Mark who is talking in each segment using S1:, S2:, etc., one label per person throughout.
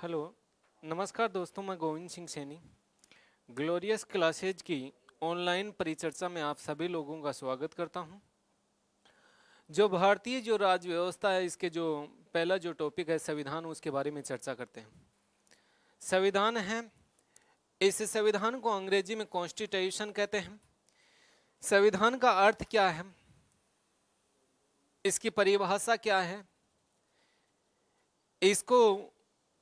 S1: Hello, नमस्कार दोस्तों, मैं गोविंद सिंह सैनी। ग्लोरियस क्लासेज की ऑनलाइन परिचर्चा में आप सभी लोगों का स्वागत करता हूं। जो भारतीय जो राज्य व्यवस्था है, इसके जो पहला जो टॉपिक है संविधान, उसके बारे में चर्चा करते हैं। संविधान है, इस संविधान को अंग्रेजी में कॉन्स्टिट्यूशन कहते हैं। संविधान का अर्थ क्या है, इसकी परिभाषा क्या है, इसको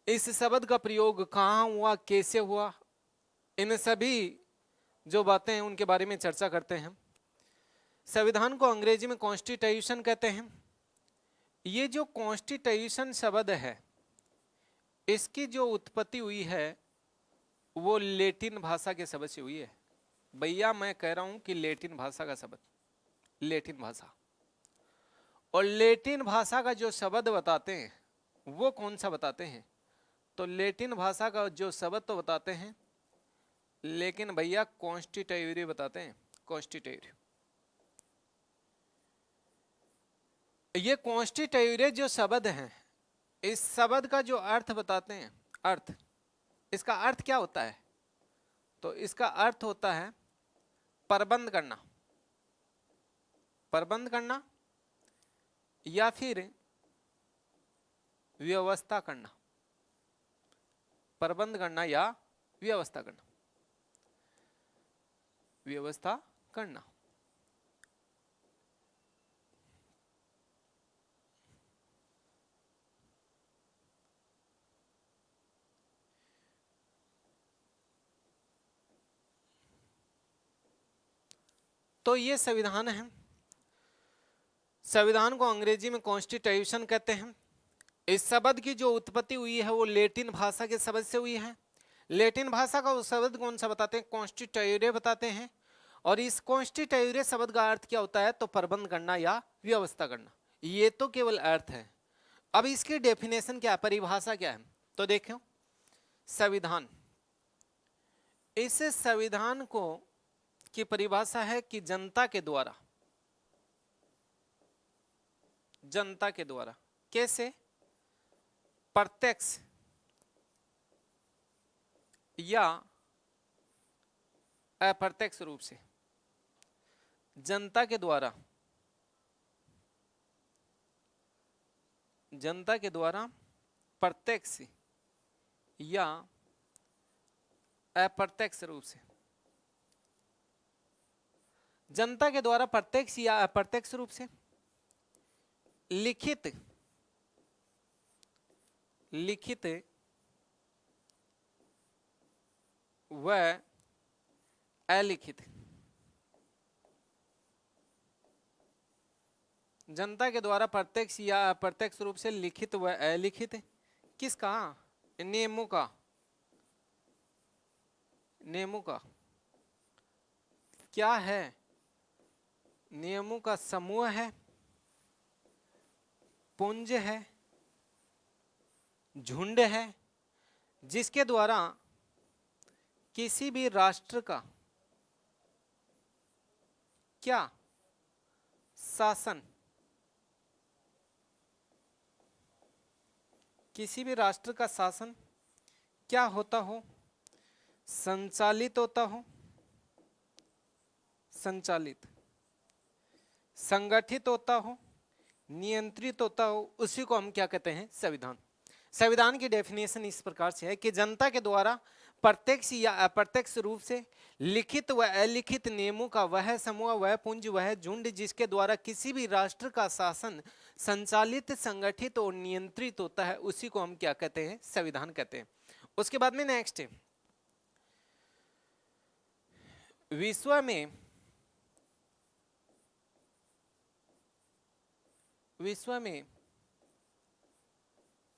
S1: इस शब्द का प्रयोग कहाँ हुआ, कैसे हुआ, इन सभी जो बातें हैं उनके बारे में चर्चा करते हैं। संविधान को अंग्रेजी में कॉन्स्टिट्यूशन कहते हैं। ये जो कॉन्स्टिट्यूशन शब्द है, इसकी जो उत्पत्ति हुई है वो लैटिन भाषा के शब्द से हुई है। भैया मैं कह रहा हूं कि लैटिन भाषा का शब्द, लैटिन भाषा, और लैटिन भाषा का जो शब्द बताते हैं वो कौन सा बताते हैं, तो लैटिन भाषा का जो शब्द तो बताते हैं, लेकिन भैया कॉन्स्टिट्यूरी बताते हैं। कॉन्स्टिट्यूरी, ये कॉन्स्टिट्यूरे जो शब्द हैं, इस शब्द का जो अर्थ बताते हैं, अर्थ, इसका अर्थ क्या होता है, तो इसका अर्थ होता है प्रबंध करना, प्रबंध करना या फिर व्यवस्था करना, प्रबंध करना या व्यवस्था करना, व्यवस्था करना। तो ये संविधान है। संविधान को अंग्रेजी में कॉन्स्टिट्यूशन कहते हैं। इस शब्द की जो उत्पत्ति हुई है वो लैटिन भाषा के शब्द से हुई है। लैटिन भाषा का वो शब्द कौन सा बताते हैं, कॉन्स्टिट्यूरे बताते हैं। और इस कॉन्स्टिट्यूरे शब्द का अर्थ क्या होता है, तो प्रबंध करना या व्यवस्था करना। ये तो केवल अर्थ है। अब इसकी डेफिनेशन क्या, परिभाषा क्या है, तो देखो संविधान, इस संविधान को की परिभाषा है कि जनता के द्वारा, जनता के द्वारा कैसे, प्रत्यक्ष या अप्रत्यक्ष रूप से, जनता के द्वारा, जनता के द्वारा प्रत्यक्ष या अप्रत्यक्ष रूप से, जनता के द्वारा प्रत्यक्ष या अप्रत्यक्ष रूप से लिखित, लिखित व अलिखित, जनता के द्वारा प्रत्यक्ष या अप्रत्यक्ष रूप से लिखित व अलिखित किसका, नियमों का, नियमों का क्या है, नियमों का समूह है, पुंज है, झुंड है, जिसके द्वारा किसी भी राष्ट्र का क्या, शासन, किसी भी राष्ट्र का शासन क्या होता हो, संचालित होता हो, संचालित, संगठित होता हो, नियंत्रित होता हो, उसी को हम क्या कहते हैं, संविधान। संविधान की डेफिनेशन इस प्रकार से है कि जनता के द्वारा प्रत्यक्ष या अप्रत्यक्ष रूप से लिखित व अलिखित नियमों का वह समूह, वह पुंज, वह झुंड जिसके द्वारा किसी भी राष्ट्र का शासन संचालित, संगठित और नियंत्रित होता है, उसी को हम क्या कहते हैं, संविधान कहते हैं। उसके बाद में नेक्स्ट है, विश्व में, विश्व में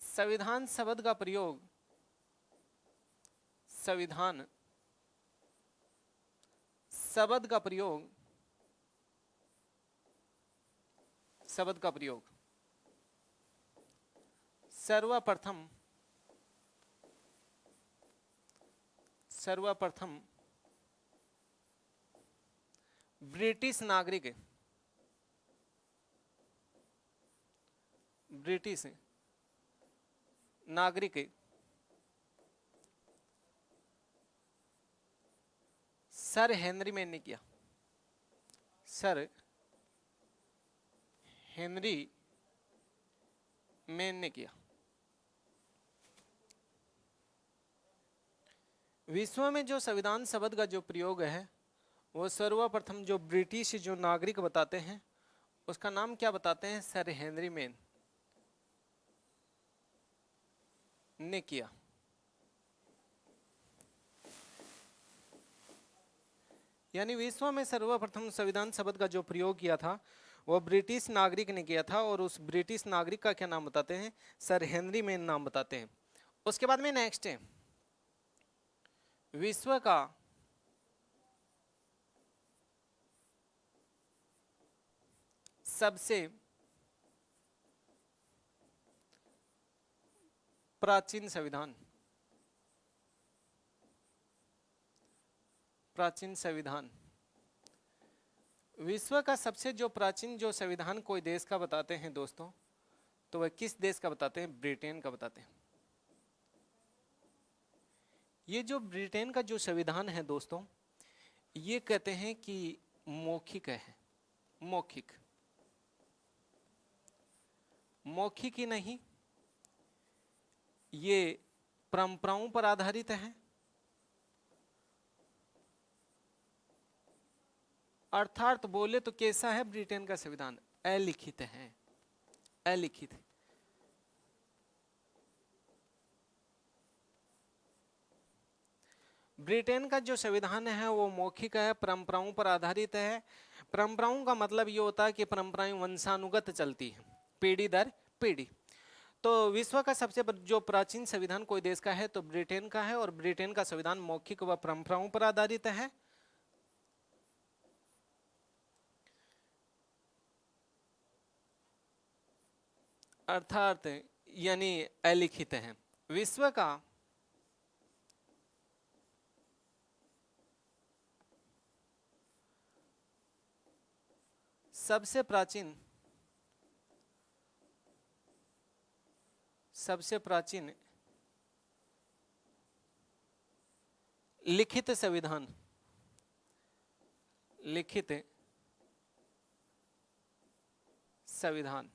S1: संविधान शब्द का प्रयोग, संविधान शब्द का प्रयोग, शब्द का प्रयोग सर्वप्रथम, सर्वप्रथम ब्रिटिश नागरिक, ब्रिटिश नागरिक सर हेनरी मैन ने किया, सर हेनरी मैन ने किया। विश्व में जो संविधान शब्द का जो प्रयोग है वो सर्वप्रथम जो ब्रिटिश जो नागरिक बताते हैं उसका नाम क्या बताते हैं, सर हेनरी मैन ने किया। यानी विश्व में सर्वप्रथम संविधान शब्द का जो प्रयोग किया था वो ब्रिटिश नागरिक ने किया था, और उस ब्रिटिश नागरिक का क्या नाम बताते हैं, सर हेनरी मैन नाम बताते हैं। उसके बाद में नेक्स्ट है विश्व का सबसे प्राचीन संविधान, प्राचीन संविधान। विश्व का सबसे जो प्राचीन जो संविधान कोई देश का बताते हैं दोस्तों, तो वह किस देश का बताते हैं, ब्रिटेन का बताते हैं। ये जो ब्रिटेन का जो संविधान है दोस्तों, ये कहते हैं कि मौखिक है, मौखिक, मौखिक ही नहीं, ये परंपराओं पर आधारित है, अर्थात बोले तो कैसा है ब्रिटेन का संविधान, अलिखित है, अलिखित। ब्रिटेन का जो संविधान है वो मौखिक है, परंपराओं पर आधारित है। परंपराओं का मतलब ये होता है कि परंपराएं वंशानुगत चलती हैं, पीढ़ी दर पीढ़ी। तो विश्व का सबसे जो प्राचीन संविधान कोई देश का है तो ब्रिटेन का है, और ब्रिटेन का संविधान मौखिक व परंपराओं पर आधारित है। अर्थात यानी अलिखित है। विश्व का सबसे प्राचीन, सबसे प्राचीन लिखित संविधान, लिखित संविधान।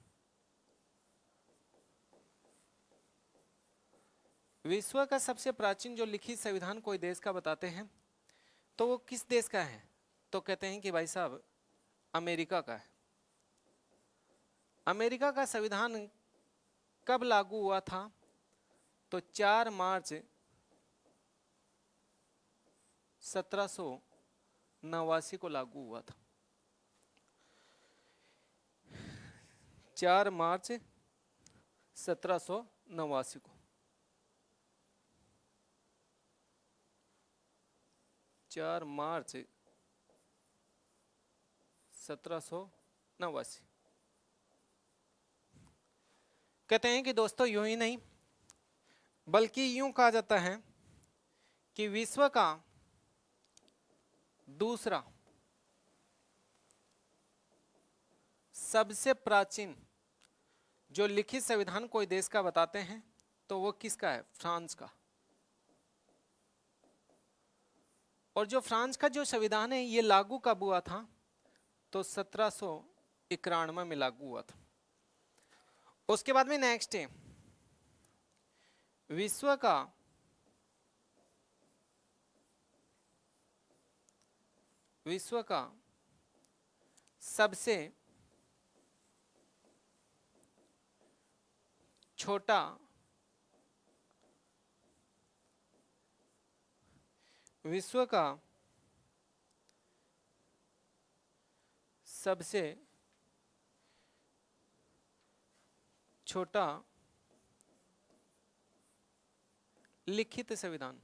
S1: विश्व का सबसे प्राचीन जो लिखित संविधान कोई देश का बताते हैं तो वो किस देश का है, तो कहते हैं कि भाई साहब अमेरिका का है। अमेरिका का संविधान कब लागू हुआ था, तो 4 मार्च 1789 को लागू हुआ था। 4 मार्च 1789 को, 4 मार्च 1789। कहते हैं कि दोस्तों यूं ही नहीं बल्कि यूं कहा जाता है कि विश्व का दूसरा सबसे प्राचीन जो लिखित संविधान कोई देश का बताते हैं तो वो किसका है, फ्रांस का। और जो फ्रांस का जो संविधान है ये लागू कब हुआ था, तो 1791 में लागू हुआ था। उसके बाद में नेक्स्ट है विश्व का सबसे छोटा विश्व का सबसे छोटा लिखित संविधान,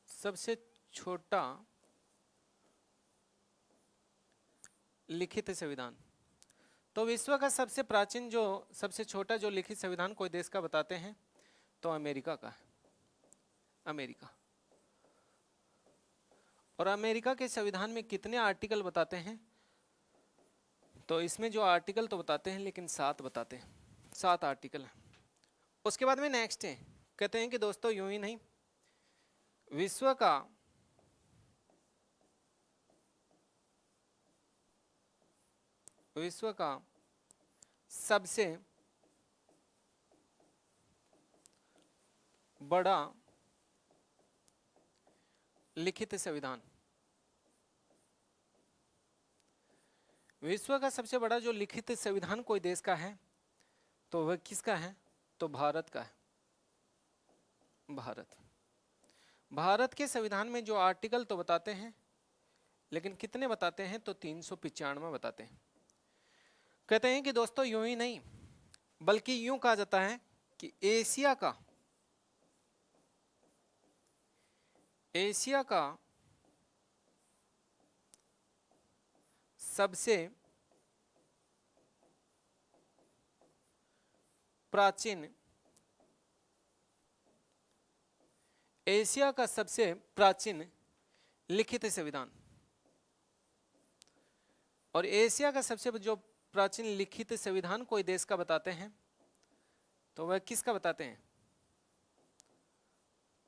S1: सबसे छोटा लिखित संविधान। तो विश्व का सबसे प्राचीन जो सबसे छोटा जो लिखित संविधान कोई देश का बताते हैं तो अमेरिका का है, अमेरिका। और अमेरिका के संविधान में कितने आर्टिकल बताते हैं, तो इसमें जो आर्टिकल तो बताते हैं लेकिन 7 बताते हैं, 7 आर्टिकल हैं। उसके बाद में नेक्स्ट है, कहते हैं कि दोस्तों यूं ही नहीं, विश्व का सबसे बड़ा लिखित संविधान, विश्व का सबसे बड़ा जो लिखित संविधान कोई देश का है तो वह किसका है? तो भारत का है। भारत के संविधान में जो आर्टिकल तो बताते हैं लेकिन कितने बताते हैं? तो 395 बताते हैं। कहते हैं कि दोस्तों यूं ही नहीं बल्कि यूं कहा जाता है कि एशिया का सबसे प्राचीन, एशिया का सबसे प्राचीन लिखित संविधान, और एशिया का सबसे जो प्राचीन लिखित संविधान कोई देश का बताते हैं तो वह किसका बताते हैं?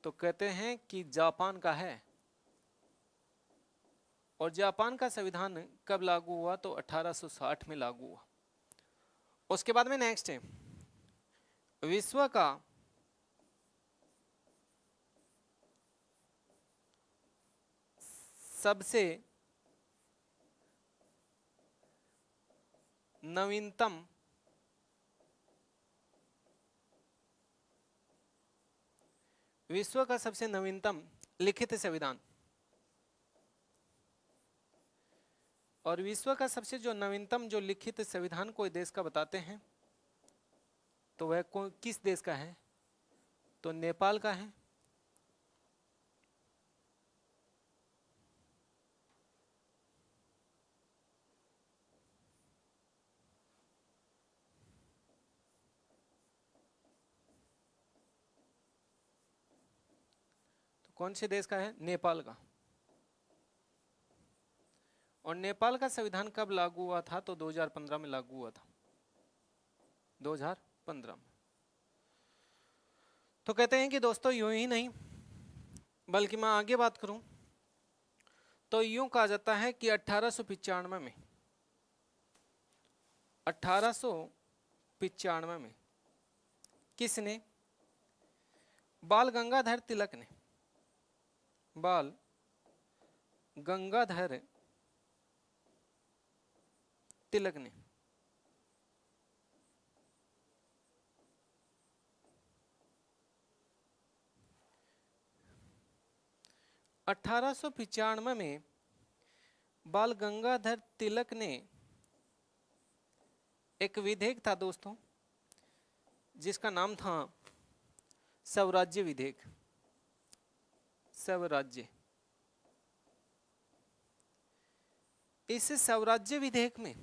S1: तो कहते हैं कि जापान का है। और जापान का संविधान कब लागू हुआ? तो 1860 में लागू हुआ। उसके बाद में नेक्स्ट है, विश्व का सबसे नवीनतम लिखित संविधान, और विश्व का सबसे जो नवीनतम जो लिखित संविधान कोई देश का बताते हैं तो वह किस देश का है? तो नेपाल का है। तो कौन से देश का है? नेपाल का। और नेपाल का संविधान कब लागू हुआ था? तो 2015 में लागू हुआ था, 2015 में। तो कहते हैं कि दोस्तों यूं ही नहीं बल्कि मैं आगे बात करूं तो यूं कहा जाता है कि 1895 में किसने? बाल गंगाधर तिलक ने, बाल गंगाधर तिलक ने 1895 में बाल गंगाधर तिलक ने एक विधेयक था दोस्तों जिसका नाम था स्वराज्य विधेयक। स्वराज्य, इस स्वराज्य विधेयक में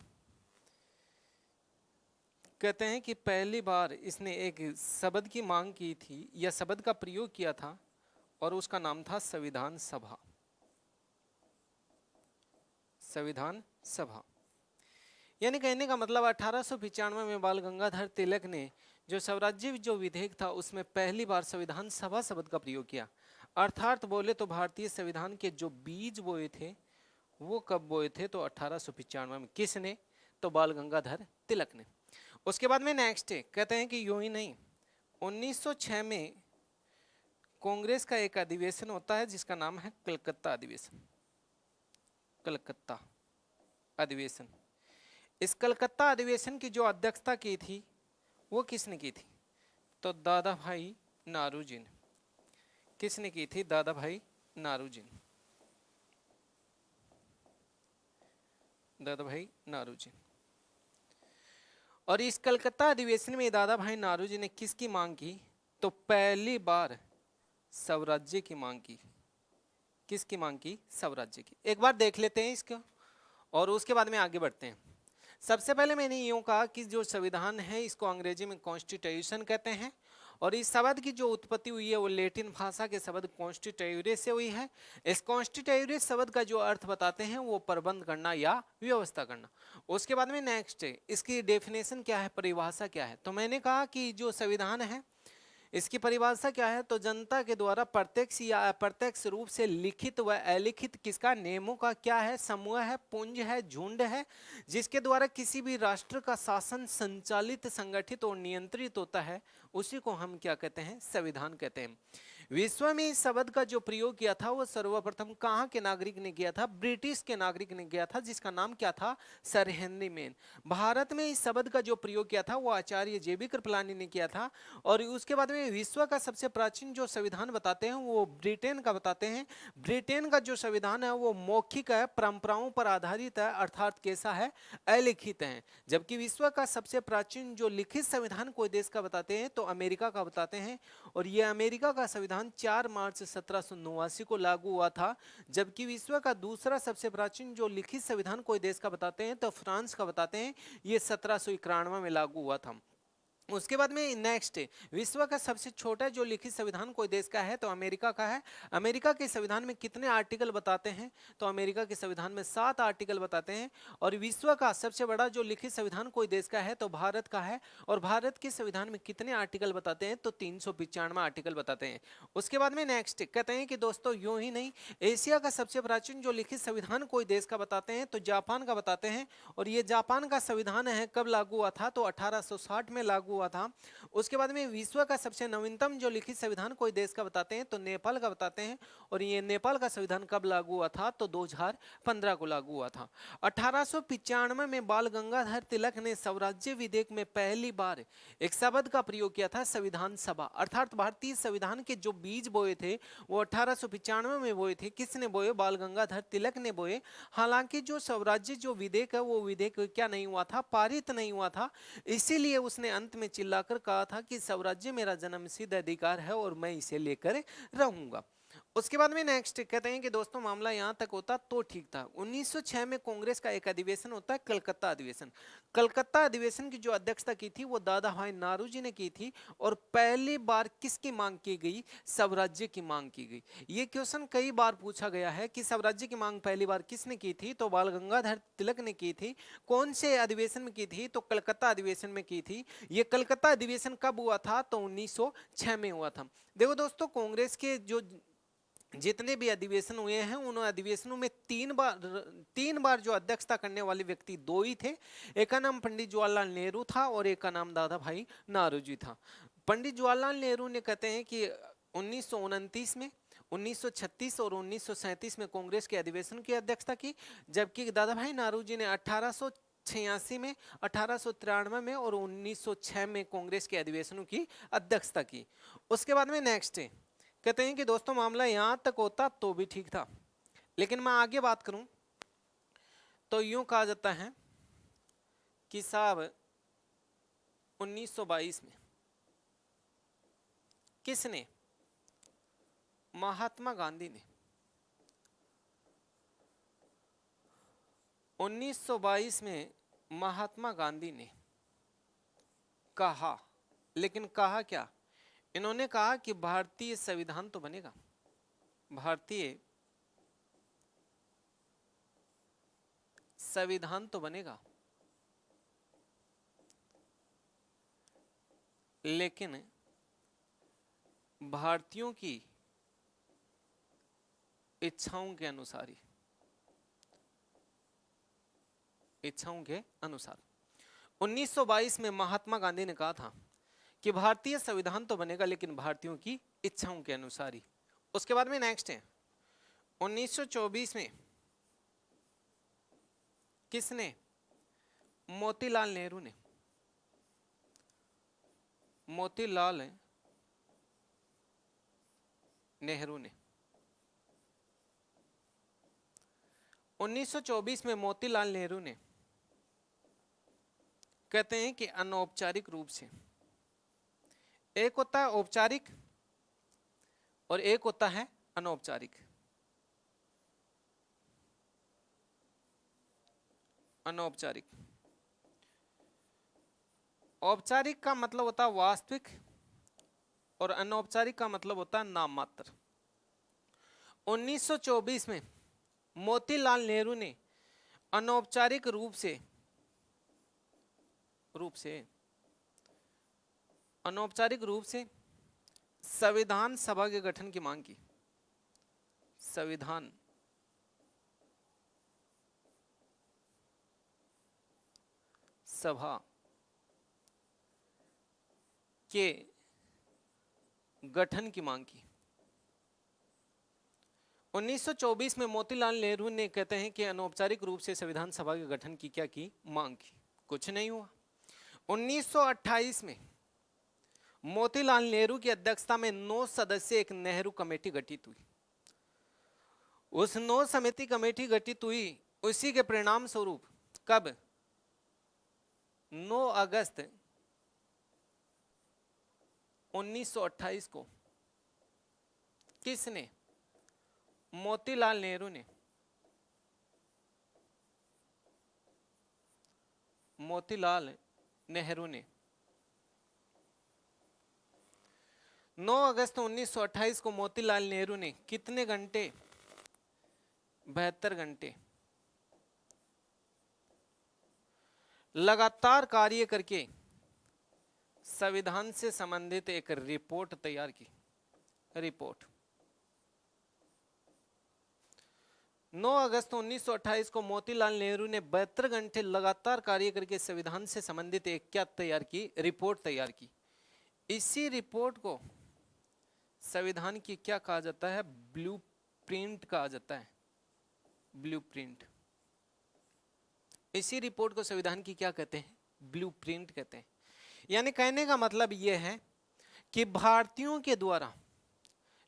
S1: कहते हैं कि पहली बार इसने एक शब्द की मांग की थी या शब्द का प्रयोग किया था और उसका नाम था संविधान सभा। संविधान सभा यानी कहने का मतलब 1895 में बाल गंगाधर तिलक ने जो स्वराज्य जो विधेयक था उसमें पहली बार संविधान सभा शब्द का प्रयोग किया। अर्थात बोले तो भारतीय संविधान के जो बीज बोए थे वो कब बोए थे? तो 1895 में। किसने? तो बाल गंगाधर तिलक ने। उसके बाद में नेक्स्ट है, कहते हैं कि यूं ही नहीं 1906 में कांग्रेस का एक अधिवेशन होता है जिसका नाम है कलकत्ता अधिवेशन। कलकत्ता अधिवेशन, इस कलकत्ता अधिवेशन की जो अध्यक्षता की थी वो किसने की थी? तो दादा भाई नारोजी ने। किसने की थी? दादा भाई नारोजी ने। दादा भाई नारोजी। और इस कलकत्ता अधिवेशन में दादा भाई नारोजी ने किसकी मांग की? तो पहली बार स्वराज्य की मांग की। किसकी मांग की? स्वराज्य की। एक बार देख लेते हैं इसको और उसके बाद में आगे बढ़ते हैं। सबसे पहले मैंने यूं कहा कि जो संविधान है इसको अंग्रेजी में कॉन्स्टिट्यूशन कहते हैं और इस शब्द की जो उत्पत्ति हुई है वो लैटिन भाषा के शब्द कॉन्स्टिट्यूरे से हुई है। इस कॉन्स्टिट्यूरे शब्द का जो अर्थ बताते हैं वो प्रबंध करना या व्यवस्था करना। उसके बाद में नेक्स्ट है, इसकी डेफिनेशन क्या है, परिभाषा क्या है। तो मैंने कहा कि जो संविधान है इसकी परिभाषा क्या है, तो जनता के द्वारा प्रत्यक्ष या अप्रत्यक्ष रूप से लिखित व अलिखित किसका, नियमों का क्या है, समूह है, पुंज है, झुंड है, जिसके द्वारा किसी भी राष्ट्र का शासन संचालित, संगठित और नियंत्रित होता है, उसी को हम क्या कहते हैं, संविधान कहते हैं। विश्व में इस शब्द का जो प्रयोग किया था वो सर्वप्रथम कहाँ के नागरिक ने किया था, ब्रिटिश के नागरिक ने किया था, जिसका नाम क्या था, सर हेनरी मेन। भारत में इस शब्द का जो प्रयोग किया था वो आचार्य जेबी कृपलानी ने किया था। और उसके बाद में विश्व का सबसे प्राचीन जो संविधान बताते हैं वो ब्रिटेन का बताते हैं। ब्रिटेन का जो संविधान है वो मौखिक है, परंपराओं पर आधारित है, अर्थात कैसा है, अलिखित है। जबकि विश्व का सबसे प्राचीन जो लिखित संविधान कोई देश का बताते हैं तो अमेरिका का बताते हैं। और ये अमेरिका का संविधान 4 मार्च 1789 को लागू हुआ था। जबकि विश्व का दूसरा सबसे प्राचीन जो लिखित संविधान कोई देश का बताते हैं तो फ्रांस का बताते हैं, ये 1791 में लागू हुआ था। उसके बाद में नेक्स्ट विश्व का सबसे छोटा जो लिखित संविधान कोई देश का है तो अमेरिका का है। अमेरिका के संविधान में कितने आर्टिकल बताते हैं, तो अमेरिका के संविधान में 7 आर्टिकल बताते हैं। और विश्व का सबसे बड़ा जो लिखित संविधान कोई देश का है तो भारत का है। और भारत के संविधान में कितने आर्टिकल बताते हैं, तो 395 आर्टिकल बताते हैं। उसके बाद में नेक्स्ट कहते हैं कि दोस्तों यूं ही नहीं, एशिया का सबसे प्राचीन जो लिखित संविधान कोई देश का बताते हैं तो जापान का बताते हैं। और ये जापान का संविधान है कब लागू हुआ था, तो 1860 में लागू हुआ था। उसके बाद में विश्व का सबसे नवीनतम जो लिखित संविधान कोई देश का बताते हैं तो नेपाल का बताते हैं। और ये नेपाल का संविधान कब लागू हुआ था, तो 2015 को लागू हुआ था। 1895 में बाल गंगाधर तिलक ने स्वराज्य विधेयक में पहली बार एक शब्द का प्रयोग किया था, संविधान सभा। अर्थात भारतीय संविधान के जो बीज बोए थे वो 1895 में बोए थे। किसने बोए, बाल गंगाधर तिलक ने बोए। हालांकि जो स्वराज्य जो विधेयक है वो विधेयक क्या नहीं हुआ था, पारित नहीं हुआ था। इसीलिए उसने अंत में चिल्लाकर कहा था कि स्वराज्य मेरा जन्मसिद्ध अधिकार है और मैं इसे लेकर रहूंगा। उसके बाद में नेक्स्ट कहते हैं कि दोस्तों मामला यहां तक होता तो ठीक था। 1906 में कांग्रेस का एक अधिवेशन होता है, कलकत्ता अधिवेशन। कलकत्ता अधिवेशन की जो अध्यक्षता की थी वो दादा भाई नारोजी ने की थी। और पहली बार किसकी मांग की गई, स्वराज्य की मांग की गई। ये क्वेश्चन कई बार पूछा गया है कि स्वराज्य की मांग पहली बार किसने की थी, तो बाल गंगाधर तिलक ने की थी। कौन से अधिवेशन में की थी, तो कलकत्ता अधिवेशन में की थी। ये कलकत्ता अधिवेशन कब हुआ था, तो 1906 में हुआ था। देखो दोस्तों, कांग्रेस के जो जितने भी अधिवेशन हुए हैं उन अधिवेशनों में 3 बार जो अध्यक्षता करने वाले व्यक्ति 2 ही थे। एक का नाम पंडित जवाहरलाल नेहरू था और एक का नाम दादा भाई नारोजी था। पंडित जवाहरलाल नेहरू ने कहते हैं कि 1929 में, 1936 और 1937 में कांग्रेस के अधिवेशन की अध्यक्षता की। जबकि दादा भाई नारोजी ने 1886 में, 1893 में और 1906 में कांग्रेस के अधिवेशनों की अध्यक्षता की। उसके बाद में नेक्स्ट कहते हैं कि दोस्तों मामला यहां तक होता तो भी ठीक था, लेकिन मैं आगे बात करूं तो यूं कहा जाता है कि साहब 1922 में किसने, महात्मा गांधी ने 1922 में महात्मा गांधी ने कहा, लेकिन कहा क्या, इन्होंने कहा कि भारतीय संविधान तो बनेगा, भारतीय संविधान तो बनेगा, लेकिन भारतीयों की इच्छाओं के अनुसार ही, इच्छाओं के अनुसार। 1922 में महात्मा गांधी ने कहा था कि भारतीय संविधान तो बनेगा लेकिन भारतीयों की इच्छाओं के अनुसार ही। उसके बाद में नेक्स्ट है 1924 में किसने, मोतीलाल नेहरू ने, मोतीलाल नेहरू ने 1924 में मोतीलाल नेहरू ने कहते हैं कि अनौपचारिक रूप से, एक होता है औपचारिक और एक होता है अनौपचारिक। अनौपचारिक, औपचारिक का मतलब होता है वास्तविक और अनौपचारिक का मतलब होता है नाम मात्र। 1924 में मोतीलाल नेहरू ने अनौपचारिक रूप से अनौपचारिक रूप से संविधान सभा के गठन की मांग की। संविधान सभा के गठन की मांग की। 1924 में मोतीलाल नेहरू ने कहते हैं कि अनौपचारिक रूप से संविधान सभा के गठन की क्या की मांग की, कुछ नहीं हुआ। 1928 में मोतीलाल नेहरू की अध्यक्षता में 9 सदस्यीय एक नेहरू कमेटी गठित हुई। उस 9 समिति कमेटी गठित हुई, उसी के परिणाम स्वरूप कब 9 अगस्त 1928 को किसने, मोतीलाल नेहरू ने, मोतीलाल नेहरू ने 9 अगस्त 1928 को मोतीलाल नेहरू ने कितने घंटे, 72 घंटे लगातार कार्य करके संविधान से संबंधित एक रिपोर्ट तैयार की। रिपोर्ट 9 अगस्त 1928 को मोतीलाल नेहरू ने 72 घंटे लगातार कार्य करके संविधान से संबंधित एक क्या तैयार की, रिपोर्ट तैयार की। इसी रिपोर्ट को संविधान की क्या कहा जाता है, ब्लूप्रिंट कहा जाता है। ब्लूप्रिंट, इसी रिपोर्ट को संविधान की क्या कहते हैं, ब्लूप्रिंट कहते हैं। यानी कहने का मतलब यह है कि भारतीयों के द्वारा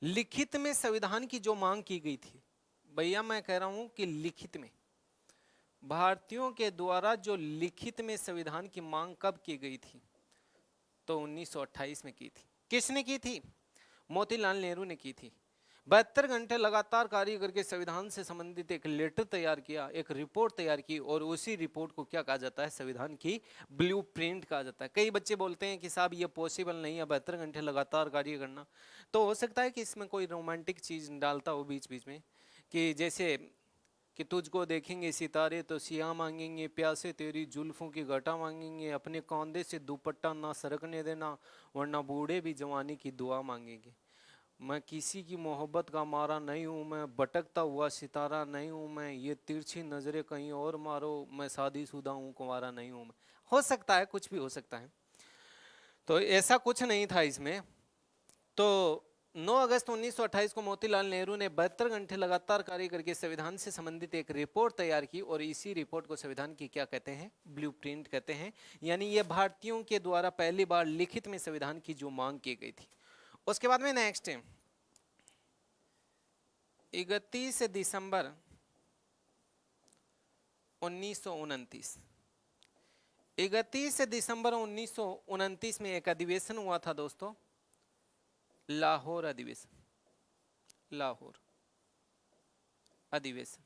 S1: लिखित में संविधान की जो मांग की गई थी, भैया मैं कह रहा हूं कि लिखित में, भारतीयों के द्वारा जो लिखित में संविधान की मांग कब की गई थी, तो 1928 में की थी। किसने की थी, मोतीलाल नेहरू ने की थी। 72 घंटे लगातार कार्य करके संविधान से संबंधित एक लेटर तैयार किया, एक रिपोर्ट तैयार की, और उसी रिपोर्ट को क्या कहा जाता है, संविधान की ब्लूप्रिंट कहा जाता है। कई बच्चे बोलते हैं कि साहब ये पॉसिबल नहीं है 72 घंटे लगातार कार्य करना, तो हो सकता है कि इसमें कोई रोमांटिक चीज डालता हो बीच बीच में, कि जैसे कि तुझको देखेंगे सितारे तो सिया मांगेंगे, प्यासे तेरी जुल्फों की घटा मांगेंगे, अपने कौंधे से दुपट्टा ना सरकने देना, वरना बूढ़े भी जवानी की दुआ मांगेंगे। मैं किसी की मोहब्बत का मारा नहीं हूँ, मैं भटकता हुआ सितारा नहीं हूँ मैं, ये तिरछी नजरें कहीं और मारो, मैं शादीशुदा हूँ कुंवारा नहीं हूँ मैं। हो सकता है, कुछ भी हो सकता है, तो ऐसा कुछ नहीं था इसमें। तो 9 अगस्त 1928 को मोतीलाल नेहरू ने 72 घंटे लगातार कार्य करके संविधान से संबंधित एक रिपोर्ट तैयार की, और इसी रिपोर्ट को संविधान की क्या कहते हैं, ब्लूप्रिंट कहते हैं। यानी यह भारतीयों के द्वारा पहली बार लिखित में संविधान की जो मांग की गई थी। उसके बाद में नेक्स्ट 31 दिसंबर 1929, 31 दिसंबर 1929 में एक अधिवेशन हुआ था दोस्तों, लाहौर अधिवेशन। लाहौर अधिवेशन,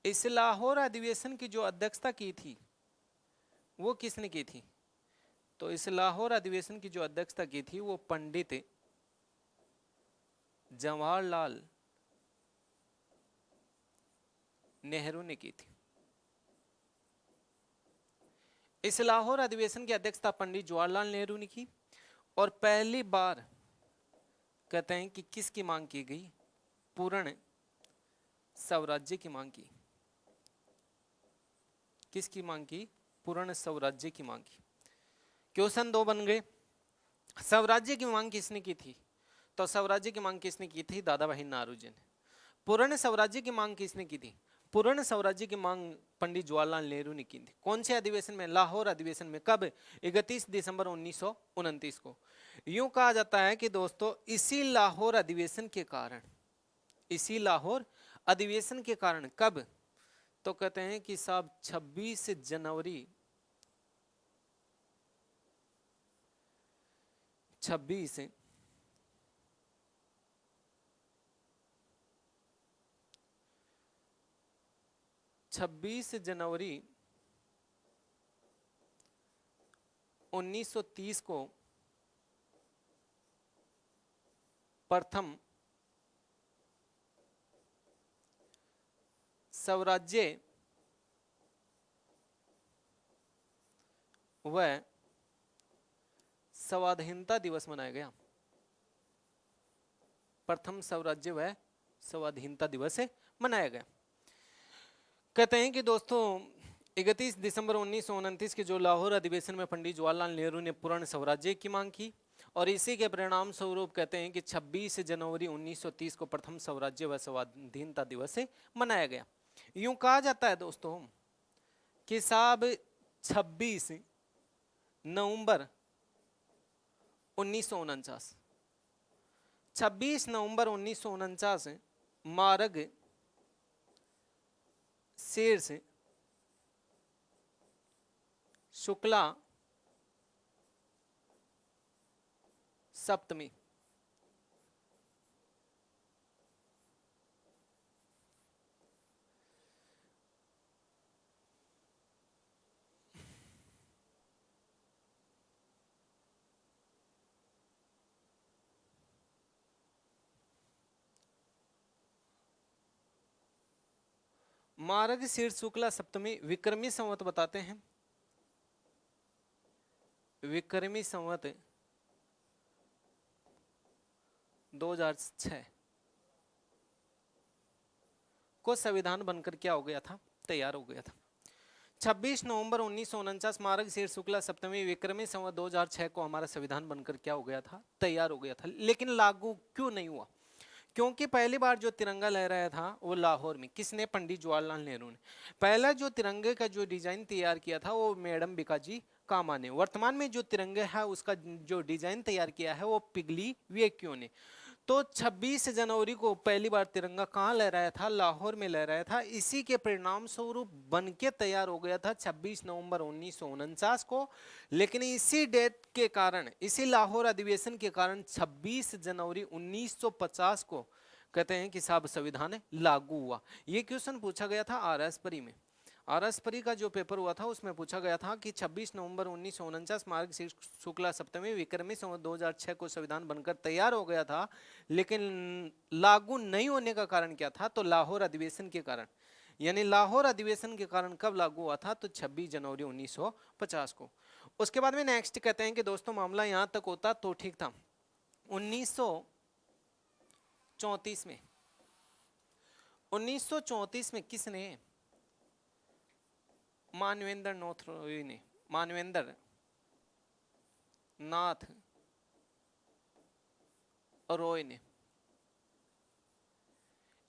S1: इस लाहौर अधिवेशन की जो अध्यक्षता की थी वो किसने की थी, तो इस लाहौर अधिवेशन की जो अध्यक्षता की थी वो पंडित जवाहरलाल नेहरू ने की थी। इस लाहौर अधिवेशन की अध्यक्षता पंडित जवाहरलाल नेहरू ने की, और पहली बार कहते हैं कि किसकी मांग की गई, पूर्ण स्वराज्य की मांग की। किसकी मांग की, पूर्ण स्वराज्य की मांग की। क्वेश्चन 2 बन गए। स्वराज्य की मांग किसने की थी, तो स्वराज्य की मांग किसने की थी, दादा भाई नारोजी ने। पूर्ण स्वराज्य की मांग किसने की थी, पूर्ण स्वराज्य की मांग पंडित जवाहरलाल नेहरू ने की थी। कौन से अधिवेशन में, लाहौर अधिवेशन में, कब, 31 दिसंबर 1929 को। यूं कहा जाता है कि दोस्तों इसी लाहौर अधिवेशन के कारण, इसी लाहौर अधिवेशन के कारण कब, तो कहते हैं कि साहब 26 जनवरी 26 जनवरी 1930 को प्रथम स्वराज्य व स्वाधीनता दिवस मनाया गया। प्रथम स्वराज्य व स्वाधीनता दिवस मनाया गया। कहते हैं कि दोस्तों 31 दिसंबर 1929 के जो लाहौर अधिवेशन में पंडित जवाहरलाल नेहरू ने पूर्ण स्वराज्य की मांग की और इसी के परिणाम स्वरूप कहते हैं कि 26 जनवरी 1930 को प्रथम स्वराज्य व स्वाधीनता दिवस मनाया गया। यूं कहा जाता है दोस्तों कि साहब 26 नवंबर 1949 26 नवंबर 1949 मार्ग शीर्ष शुक्ला सप्तमी मार्ग शीर्ष शुक्ला सप्तमी विक्रमी संवत बताते हैं। विक्रमी संवत 2006 को संविधान बनकर क्या हो गया था, तैयार हो गया था। 26 नवंबर 1949 मार्ग शीर्ष शुक्ला सप्तमी विक्रमी संवत 2006 को हमारा संविधान बनकर क्या हो गया था, तैयार हो गया था। लेकिन लागू क्यों नहीं हुआ? क्योंकि पहली बार जो तिरंगा लहराया था वो लाहौर में किसने? पंडित जवाहरलाल नेहरू ने। पहला जो तिरंगे का जो डिजाइन तैयार किया था वो मैडम बीकाजी कामा ने। वर्तमान में जो तिरंगा है उसका जो डिजाइन तैयार किया है वो पिगली वेक्यो ने। तो 26 जनवरी को पहली बार तिरंगा कहाँ लहराया था? लाहौर में लहराया था। इसी के परिणाम स्वरूप बन के तैयार हो गया था 26 नवंबर 1949 को। लेकिन इसी डेट के कारण, इसी लाहौर अधिवेशन के कारण 26 जनवरी 1950 को कहते हैं कि साहब संविधान लागू हुआ। ये क्वेश्चन पूछा गया था आरएस परी में। आरएस परी का जो पेपर हुआ था उसमें पूछा गया था कि 26 नवंबर 1949 मार्ग शीर्ष शुक्ला सप्तमी विक्रमी संवत 2006 को संविधान बनकर तैयार हो गया था, लेकिन लागू नहीं होने का कारण क्या था? तो लाहौर अधिवेशन के कारण। यानी लाहौर अधिवेशन के कारण कब लागू हुआ था? तो 26 जनवरी 1950 को। उसके बाद में नेक्स्ट कहते हैं कि दोस्तों मामला यहां तक होता तो ठीक था। 1934 में किसने? मानवेंद्र नाथ रॉय ने।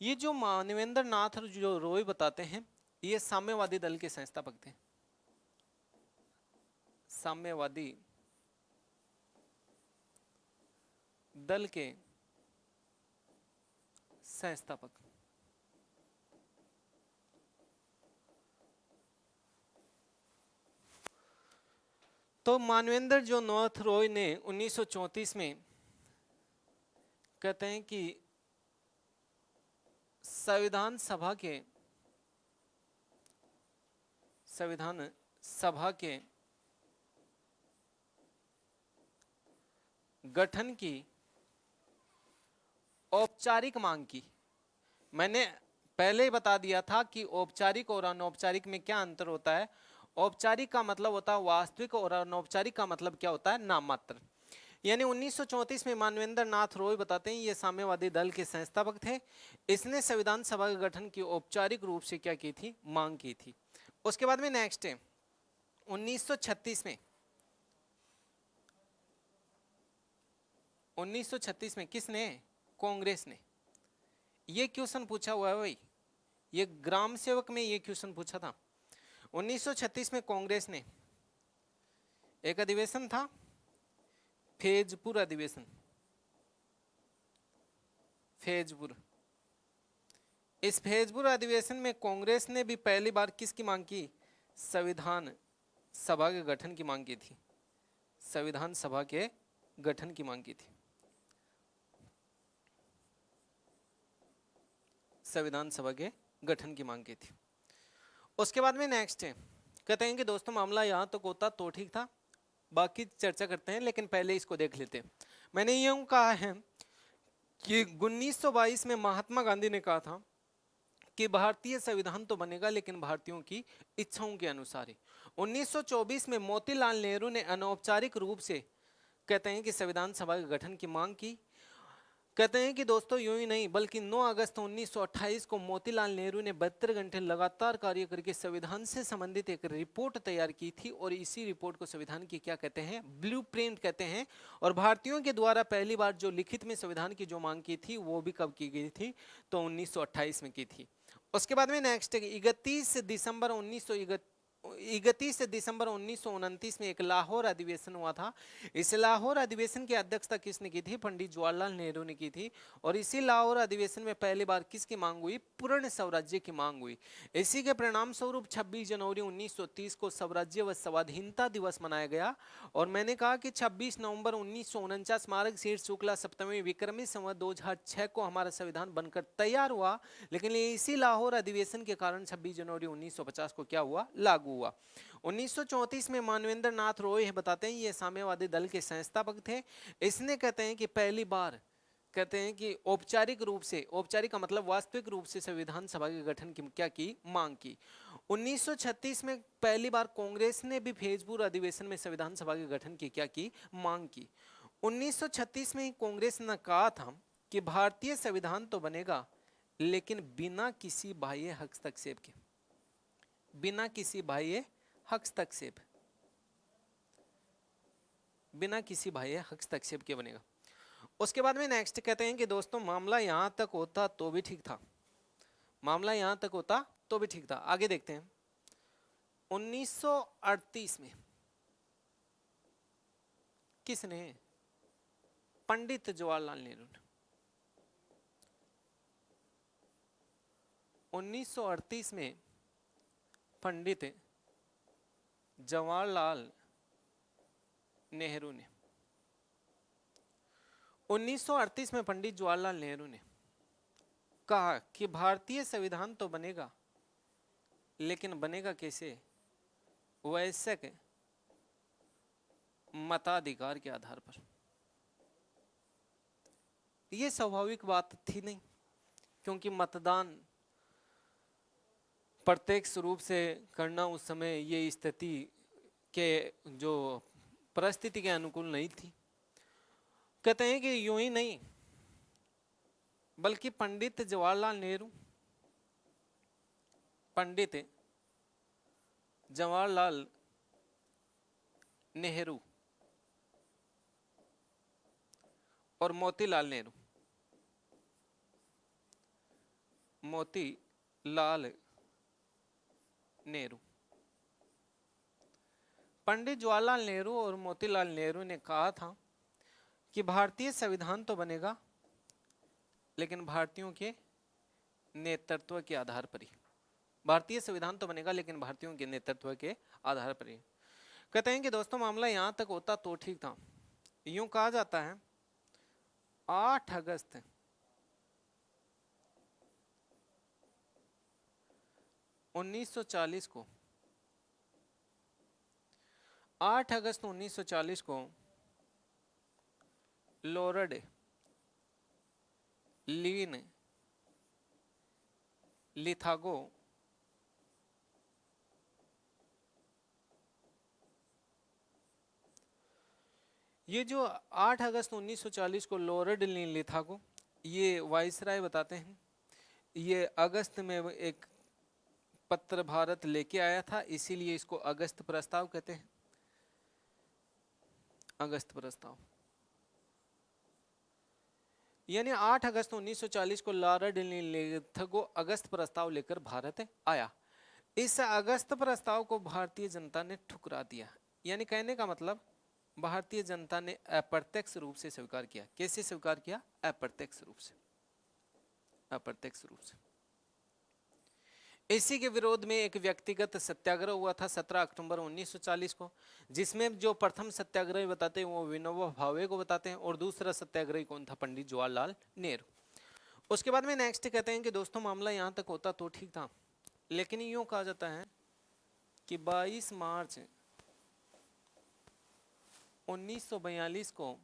S1: ये जो मानवेंद्र नाथ जो रॉय बताते हैं ये साम्यवादी दल के संस्थापक थे। साम्यवादी दल के संस्थापक। तो मानवेंद्र जो नाथ रॉय ने 1934 में कहते हैं कि संविधान सभा के गठन की औपचारिक मांग की। मैंने पहले ही बता दिया था कि औपचारिक और अनौपचारिक में क्या अंतर होता है। औपचारिक का मतलब होता है वास्तविक और अनौपचारिक का मतलब क्या होता है? नाम मात्र। यानी 1934 में मानवेंद्र नाथ रॉय बताते हैं ये साम्यवादी दल के संस्थापक थे। इसने संविधान सभा के गठन की औपचारिक रूप से क्या की थी? मांग की थी। उसके बाद में नेक्स्ट है 1936 में किसने? कांग्रेस ने। ये क्वेश्चन पूछा हुआ है भाई, ये ग्राम सेवक में ये क्वेश्चन पूछा था। 1936 में कांग्रेस ने एक अधिवेशन था, फैजपुर अधिवेशन। फैजपुर, इस फैजपुर अधिवेशन में कांग्रेस ने भी पहली बार किसकी मांग की? संविधान सभा के गठन की मांग की थी। संविधान सभा के गठन की मांग की थी। संविधान सभा के गठन की मांग की थी। उसके बाद में नेक्स्ट है कहते हैं कि दोस्तों मामला यहां तक होता तो ठीक था। बाकी चर्चा करते हैं, लेकिन पहले इसको देख लेते हैं। मैंने यूं कहा है कि 1922 में महात्मा गांधी ने कहा था कि भारतीय संविधान तो बनेगा लेकिन भारतीयों की इच्छाओं के अनुसार ही। 1924 में मोतीलाल नेहरू ने अनौपचारिक रूप से कहते हैं कि संविधान सभा के गठन की मांग की। कहते हैं कि दोस्तों यूं ही नहीं बल्कि 9 अगस्त 1928 को मोतीलाल नेहरू ने 72 घंटे लगातार कार्य करके संविधान से संबंधित एक रिपोर्ट तैयार की थी, और इसी रिपोर्ट को संविधान की क्या कहते हैं, ब्लूप्रिंट कहते हैं। और भारतीयों के द्वारा पहली बार जो लिखित में संविधान की जो मांग की थी वो भी कब की गई थी, तो 1928 में की थी। उसके बाद में नेक्स्ट 31 दिसंबर 1929 में एक लाहौर अधिवेशन हुआ था। इस लाहौर अधिवेशन की अध्यक्षता किसने की थी, पंडित जवाहरलाल नेहरू ने की थी। और इसी लाहौर अधिवेशन में पहली बार किसकी मांग हुई, पूर्ण स्वराज्य की मांग हुई। इसी के परिणाम स्वरूप 26 जनवरी 1930 को स्वराज्य व स्वाधीनता दिवस मनाया गया। और मैंने कहा कि 26 नवंबर 1949 मार्ग शीर्ष शुक्ला सप्तमी विक्रमी संवत 2006 को हमारा संविधान बनकर तैयार हुआ, लेकिन इसी लाहौर अधिवेशन के कारण 26 जनवरी 1950 को क्या हुआ, लागू हुआ। 1934 में मानवेंद्र नाथ रॉय बताते हैं, ये साम्यवादी दल के संस्थापक थे। इसने कहते हैं कि पहली बार कहते हैं कि औपचारिक रूप से, औपचारिक का मतलब वास्तविक रूप से संविधान सभा के गठन की क्या की, मांग की। 1936 में पहली बार कांग्रेस ने भी फेजपुर अधिवेशन में संविधान सभा के गठन की क्या की, मांग की। 1936 में कांग्रेस ने कहा था कि भारतीय संविधान तो बनेगा लेकिन बिना किसी बाह्य हस्तक्षेप के, बिना किसी बाह्य हस्तक्षेप, बिना किसी बाह्य हस्तक्षेप के बनेगा। उसके बाद में नेक्स्ट कहते हैं कि दोस्तों मामला यहां तक होता तो भी ठीक था, मामला यहां तक होता तो भी ठीक था। आगे देखते हैं 1938 में किसने, पंडित जवाहरलाल नेहरू ने 1938 में पंडित जवाहरलाल नेहरू ने 1938 में पंडित जवाहरलाल नेहरू ने कहा कि भारतीय संविधान तो बनेगा लेकिन बनेगा कैसे, वैश्विक मताधिकार के आधार पर। यह स्वाभाविक बात थी नहीं, क्योंकि मतदान प्रत्यक्ष रूप से करना उस समय ये स्थिति के जो परिस्थिति के अनुकूल नहीं थी। कहते हैं कि यूं ही नहीं बल्कि पंडित जवाहरलाल नेहरू, पंडित जवाहरलाल नेहरू और मोतीलाल नेहरू, मोतीलाल नेहरू, पंडित जवाहरलाल नेहरू और मोतीलाल नेहरू ने कहा था कि भारतीय संविधान तो बनेगा लेकिन भारतीयों के नेतृत्व के आधार पर ही, भारतीय संविधान तो बनेगा लेकिन भारतीयों के नेतृत्व के आधार पर ही। कहते हैं कि दोस्तों मामला यहां तक होता तो ठीक था। यूं कहा जाता है 8 अगस्त 1940 को, 8 अगस्त 1940 को लॉर्ड लीन लिथागो ये जो 8 अगस्त 1940 को लॉर्ड लीन लिथागो, ये वाइसराय बताते हैं, ये अगस्त में एक पत्र भारत लेके आया था, इसीलिए इसको अगस्त प्रस्ताव कहते हैं, अगस्त प्रस्ताव। यानी 8 अगस्त 1940 को लॉर्ड लीन लिथागो अगस्त प्रस्ताव लेकर भारत आया। इस अगस्त प्रस्ताव को भारतीय जनता ने ठुकरा दिया। यानी कहने का मतलब भारतीय जनता ने अप्रत्यक्ष रूप से स्वीकार किया। कैसे स्वीकार किया? अप्रत्यक्ष रूप से, अप्रत्यक्ष रूप से। इसी के विरोध में एक व्यक्तिगत सत्याग्रह हुआ था 17 अक्टूबर 1940 को, जिसमें जो प्रथम सत्याग्रही बताते हैं वो विनोबा भावे को बताते हैं, और दूसरा सत्याग्रही कौन था? पंडित जवाहरलाल नेहरू। उसके बाद में नेक्स्ट कहते हैं कि दोस्तों मामला यहां तक होता तो ठीक था, लेकिन यूं कहा जाता है कि 22 मार्च 1942 को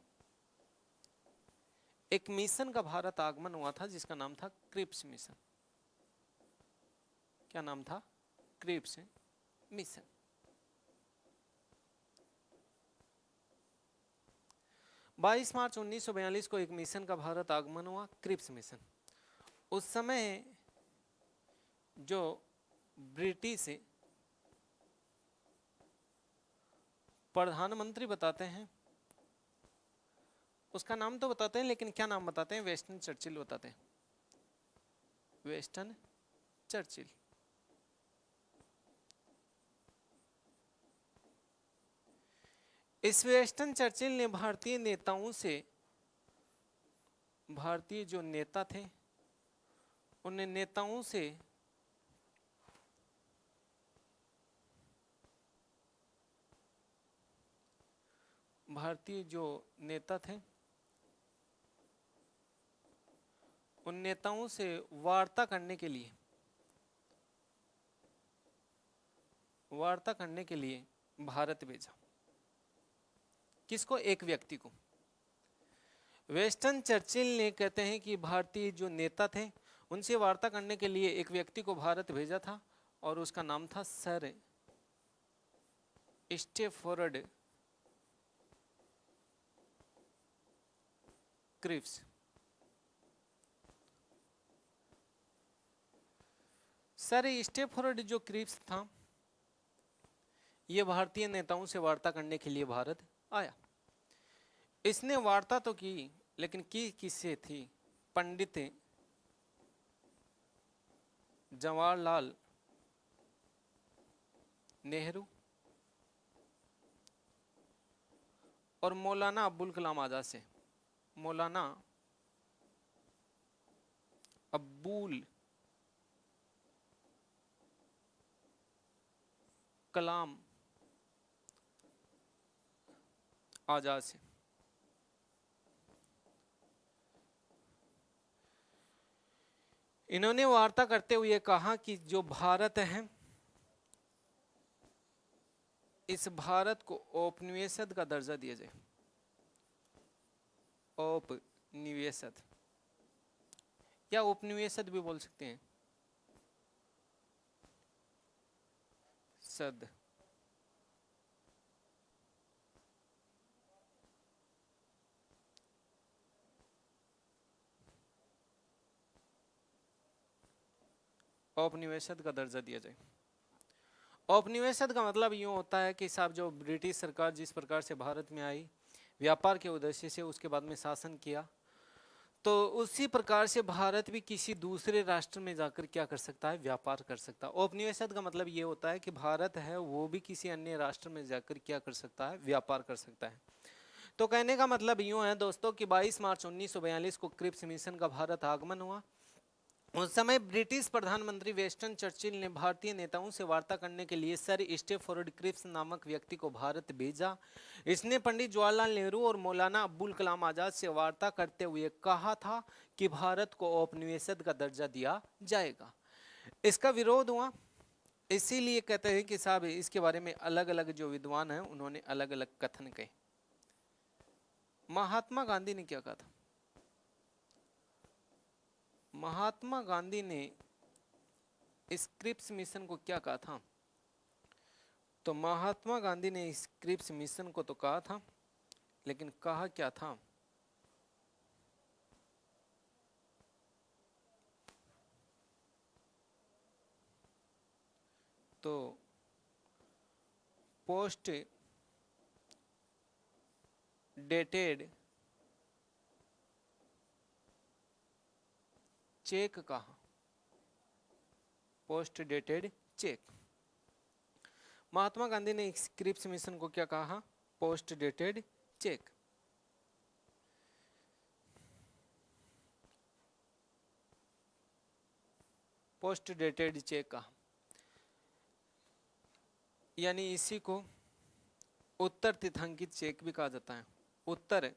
S1: एक मिशन का भारत आगमन हुआ था जिसका नाम था क्रिप्स मिशन। क्या नाम था? Cripps mission. बाईस मार्च 1942 को एक मिशन का भारत आगमन हुआ, क्रिप्स मिशन। उस समय जो ब्रिटिश प्रधानमंत्री बताते हैं, उसका नाम तो बताते हैं लेकिन क्या नाम बताते हैं? वेस्टन चर्चिल बताते हैं। Western Churchill. इस वेस्टन चर्चिल ने भारतीय नेताओं से, भारतीय जो नेता थे उन नेताओं से भारतीय जो नेता थे उन नेताओं से वार्ता करने के लिए भारत भेजा। किसको? एक व्यक्ति को। वेस्टन चर्चिल ने कहते हैं कि भारतीय जो नेता थे उनसे वार्ता करने के लिए एक व्यक्ति को भारत भेजा था और उसका नाम था sir Stafford Cripps. Sir Stafford जो क्रिप्स था ये भारतीय नेताओं से वार्ता करने के लिए भारत आया। इसने वार्ता तो की लेकिन की किससे थी? पंडित जवाहरलाल नेहरू और मौलाना अब्दुल कलाम आजाद से। मौलाना अब्दुल कलाम आजाद से। इन्होंने वार्ता करते हुए कहा कि जो भारत है इस भारत को औपनिवेशिक का दर्जा दिया जाए। औपनिवेशिक या उपनिवेशिक भी बोल सकते हैं। सद औपनिवेशिक का दर्जा दिया जाए। औपनिवेशिक का मतलब यूँ होता है कि साहब जो ब्रिटिश सरकार जिस प्रकार से भारत में आई व्यापार के उद्देश्य से, उसके बाद में शासन किया, तो उसी प्रकार से भारत भी किसी दूसरे राष्ट्र में जाकर क्या कर सकता है? व्यापार कर सकता है। औपनिवेशिक का मतलब ये होता है कि भारत है वो भी किसी अन्य राष्ट्र में जाकर क्या कर सकता है? व्यापार कर सकता है। तो कहने का मतलब यूँ है दोस्तों कि 22 मार्च 1942 को क्रिप्स मिशन का भारत आगमन हुआ। उस समय ब्रिटिश प्रधानमंत्री वेस्टन चर्चिल ने भारतीय नेताओं से वार्ता करने के लिए सर स्टैफोर्ड क्रिप्स नामक व्यक्ति को भारत भेजा। इसने पंडित जवाहरलाल नेहरू और मौलाना अब्दुल कलाम आजाद से वार्ता करते हुए कहा था कि भारत को औपनिवेशिक का दर्जा दिया जाएगा। इसका विरोध हुआ, इसीलिए कहते हैं कि साहब इसके बारे में अलग अलग जो विद्वान हैं उन्होंने अलग अलग कथन कहे। महात्मा गांधी ने क्या कहा था? महात्मा गांधी ने इस क्रिप्स मिशन को क्या कहा था? तो महात्मा गांधी ने इस क्रिप्स मिशन को तो कहा था, लेकिन कहा क्या था? तो पोस्ट डेटेड चेक कहा। Post dated cheque. Mahatma Gandhi ने इस क्रिप्स मिशन को क्या कहा? Post dated cheque. Post dated cheque कहा, यानी इसी को उत्तर तिथांकित चेक भी कहा जाता है। उत्तर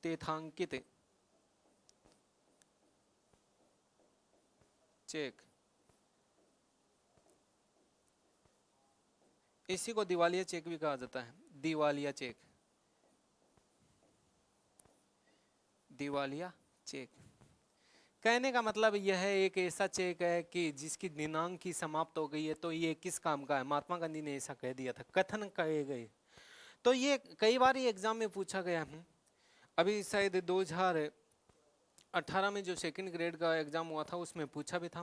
S1: तिथांकित चेक। इसी को दिवालिया चेक भी कहा जाता है, दिवालिया चेक, दिवालिया चेक। कहने का मतलब यह है एक ऐसा चेक है कि जिसकी दिनांक की समाप्त हो गई है, तो ये किस काम का है, महात्मा गांधी ने ऐसा कह दिया था, कथन कहे गए। तो ये कई बार ये एग्जाम में पूछा गया है। अभी शायद 2018 में जो सेकंड ग्रेड का एग्जाम हुआ था उसमें पूछा भी था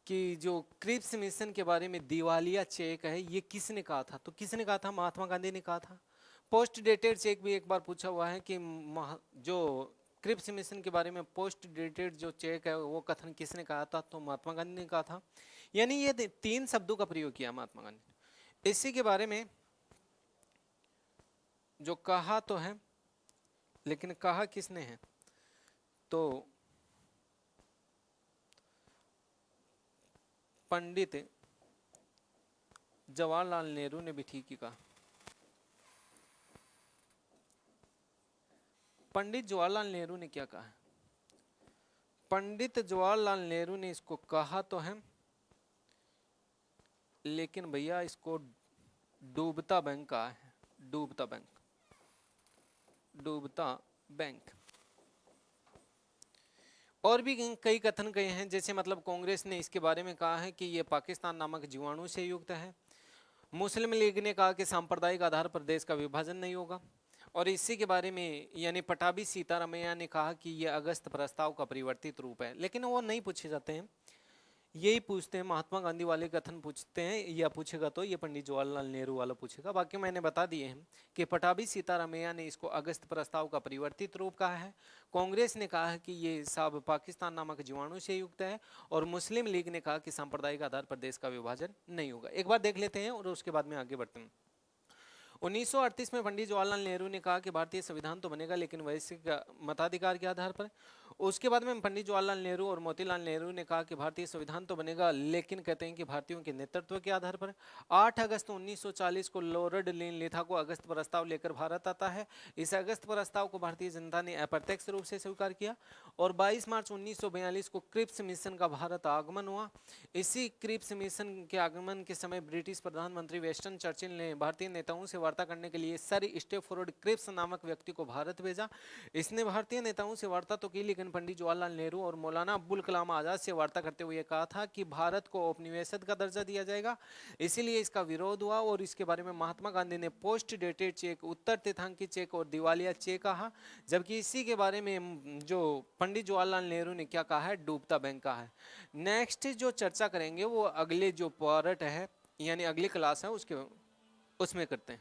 S1: कि जो क्रिप्स मिशन के बारे में दिवालिया चेक है ये किसने कहा था, तो किसने कहा था, महात्मा गांधी ने कहा था। पोस्ट डेटेड चेक भी एक बार पूछा हुआ है कि जो क्रिप्स मिशन के बारे में पोस्ट डेटेड जो चेक है वो कथन किसने कहा था, तो महात्मा गांधी ने कहा था। यानी ये 3 शब्दों का प्रयोग किया महात्मा गांधी ने। इसी के बारे में जो कहा तो है, लेकिन कहा किसने है, तो पंडित जवाहरलाल नेहरू ने भी ठीक ही कहा। पंडित जवाहरलाल नेहरू ने क्या कहा है, पंडित जवाहरलाल नेहरू ने इसको कहा तो है, लेकिन भैया इसको डूबता बैंक कहा है, डूबता बैंक, डूबता बैंक। और भी कई कथन कहे हैं, जैसे मतलब कांग्रेस ने इसके बारे में कहा है कि ये पाकिस्तान नामक जीवाणु से युक्त है। मुस्लिम लीग ने कहा कि सांप्रदायिक आधार पर देश का विभाजन नहीं होगा। और इसी के बारे में यानी पटाभी सीतारमैया ने कहा कि यह अगस्त प्रस्ताव का परिवर्तित रूप है, लेकिन वो नहीं पूछे जाते हैं, यही पूछते हैं, महात्मा गांधी वाले कथन पूछते हैं, या पूछेगा तो ये पंडित जवाहरलाल नेहरू वाला पूछेगा। बाकी मैंने बता दिए हैं कि पटाभी सीतारमैया ने इसको अगस्त प्रस्ताव का परिवर्तित रूप कहा है, कांग्रेस ने कहा है कि ये सब पाकिस्तान नामक जीवाणु से युक्त है, और मुस्लिम लीग ने कहा कि सांप्रदायिक आधार पर देश का विभाजन नहीं होगा। एक बार देख लेते हैं और उसके बाद में आगे बढ़ते हैं। 1938 में पंडित जवाहरलाल नेहरू ने कहा कि भारतीय संविधान तो बनेगा लेकिन वैश्विक मताधिकार के आधार पर। उसके बाद में पंडित जवाहरलाल नेहरू और मोतीलाल नेहरू ने कहा कि भारतीय संविधान तो बनेगा लेकिन कहते हैं कि भारतीयों के नेतृत्व के आधार पर। 8 अगस्त 1940 को लॉर्ड लिथा को अगस्त प्रस्ताव लेकर भारत आता है। इस अगस्त प्रस्ताव को भारतीय जनता ने अप्रत्यक्ष रूप से स्वीकार किया, और 22 मार्च 1942 को क्रिप्स मिशन का भारत आगमन हुआ। इसी क्रिप्स मिशन के आगमन के समय ब्रिटिश प्रधानमंत्री वेस्टन चर्चिल ने भारतीय नेताओं से वार्ता करने के लिए सर स्टेफोर्ड क्रिप्स नामक व्यक्ति को भारत भेजा। इसने भारतीय नेताओं से वार्ता तो की, लेकिन पंडित जवाहरलाल नेहरू और मौलाना अब्दुल कलाम आजाद से वार्ता करते हुए कहा था कि भारत को औपनिवेशिक का दर्जा दिया जाएगा, इसीलिए इसका विरोध हुआ। और इसके बारे में महात्मा गांधी ने पोस्ट डेटेड चेक, उत्तर तिथांकित चेक और दिवालिया चेक कहा, जबकि इसी के बारे में जो पंडित जवाहरलाल नेहरू ने क्या कहा है, डूबता बैंक कहा है। नेक्स्ट जो चर्चा करेंगे वो अगले जो पार्ट है यानी अगली क्लास है उसमें करते हैं।